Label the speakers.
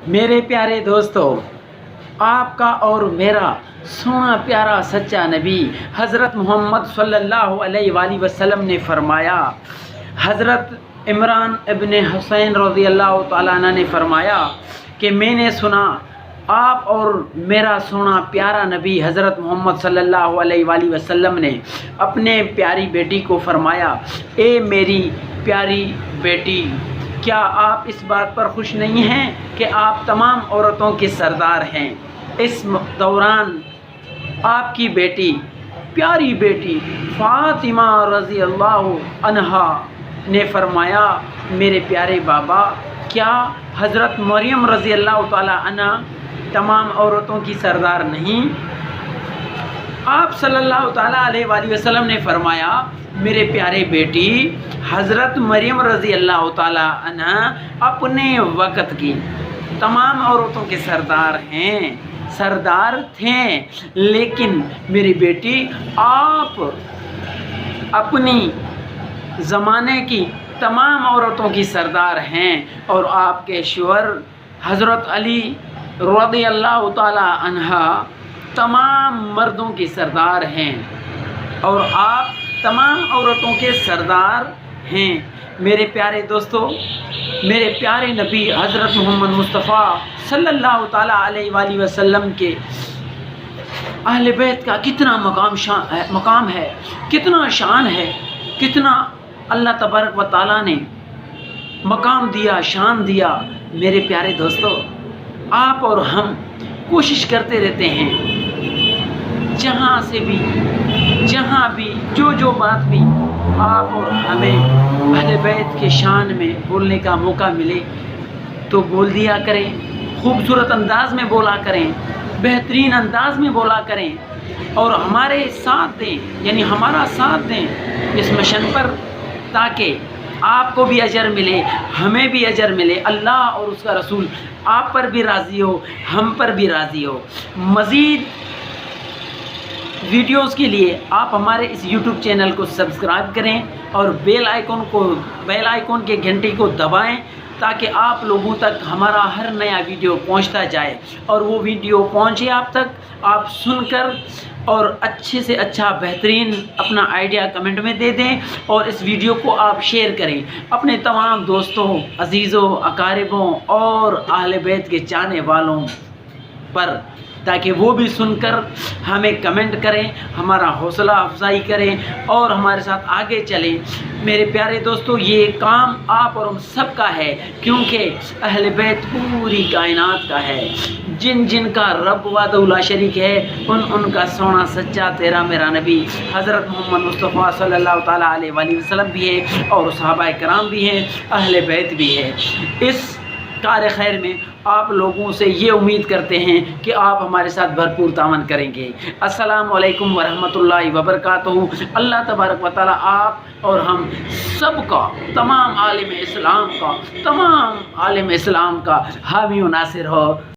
Speaker 1: میرے پیارے دوستو، آپ کا اور میرا سونا پیارا سچا نبی حضرت محمد صلی اللہ علیہ وآلہ وسلم نے فرمایا، حضرت عمران ابن حسین رضی اللہ تعالیٰ عنہ نے فرمایا کہ میں نے سنا آپ اور میرا سونا پیارا نبی حضرت محمد صلی اللہ علیہ وآلہ وسلم نے اپنے پیاری بیٹی کو فرمایا، اے میری پیاری بیٹی، کیا آپ اس بات پر خوش نہیں ہیں کہ آپ تمام عورتوں کے سردار ہیں؟ اس دوران آپ کی بیٹی، پیاری بیٹی فاطمہ رضی اللہ عنہا نے فرمایا، میرے پیارے بابا، کیا حضرت مریم رضی اللہ تعالی عنہ تمام عورتوں کی سردار نہیں؟ آپ صلی اللہ تعالیٰ علیہ وآلہ وسلم نے فرمایا، میرے پیارے بیٹی، حضرت مریم رضی اللہ تعالیٰ عنہ اپنے وقت کی تمام عورتوں کے سردار ہیں، سردار تھے، لیکن میری بیٹی آپ اپنی زمانے کی تمام عورتوں کی سردار ہیں، اور آپ کے شوہر حضرت علی رضی اللہ تعالیٰ عنہ تمام مردوں کی سردار ہیں، اور آپ تمام عورتوں کے سردار ہیں۔ میرے پیارے دوستو، میرے پیارے نبی حضرت محمد مصطفیٰ صلی اللہ تعالیٰ علیہ وآلہ وسلم کے اہل بیت کا کتنا مقام ہے، کتنا شان ہے، کتنا اللہ تبارک و تعالیٰ نے مقام دیا، شان دیا۔ میرے پیارے دوستو، آپ اور ہم کوشش کرتے رہتے ہیں، جہاں سے بھی، جہاں بھی جو بات بھی آپ اور ہمیں اہل بیت کے شان میں بولنے کا موقع ملے تو بول دیا کریں، خوبصورت انداز میں بولا کریں، بہترین انداز میں بولا کریں، اور ہمارے ساتھ دیں، یعنی ہمارا ساتھ دیں اس مشن پر، تاکہ آپ کو بھی اجر ملے، ہمیں بھی اجر ملے، اللہ اور اس کا رسول آپ پر بھی راضی ہو، ہم پر بھی راضی ہو۔ مزید ویڈیوز کے لیے آپ ہمارے اس یوٹیوب چینل کو سبسکرائب کریں اور بیل آئیکن کے گھنٹی کو دبائیں، تاکہ آپ لوگوں تک ہمارا ہر نیا ویڈیو پہنچتا جائے، اور وہ ویڈیو پہنچے آپ تک، آپ سن کر اور اچھے سے اچھا بہترین اپنا آئیڈیا کمنٹ میں دے دیں، اور اس ویڈیو کو آپ شیئر کریں اپنے تمام دوستوں، عزیزوں، اقاربوں اور اہل بیت کے چاہنے والوں پر، تاکہ وہ بھی سن کر ہمیں کمنٹ کریں، ہمارا حوصلہ افزائی کریں اور ہمارے ساتھ آگے چلیں۔ میرے پیارے دوستو، یہ کام آپ اور ہم سب کا ہے، کیونکہ اہل بیت پوری کائنات کا ہے۔ جن کا رب وحدہ لا شریک ہے، ان کا سونا سچا تیرا میرا نبی حضرت محمد مصطفیٰ صلی اللہ تعالیٰ علیہ وآلہ وسلم بھی ہے، اور صحابہ کرام بھی ہیں، اہل بیت بھی ہے۔ اس کار خیر میں آپ لوگوں سے یہ امید کرتے ہیں کہ آپ ہمارے ساتھ بھرپور تعاون کریں گے۔ السلام علیکم ورحمۃ اللہ وبرکاتہ۔ اللہ تبارک و تعالیٰ آپ اور ہم سب کا، تمام عالم اسلام کا حامی و ناصر ہو۔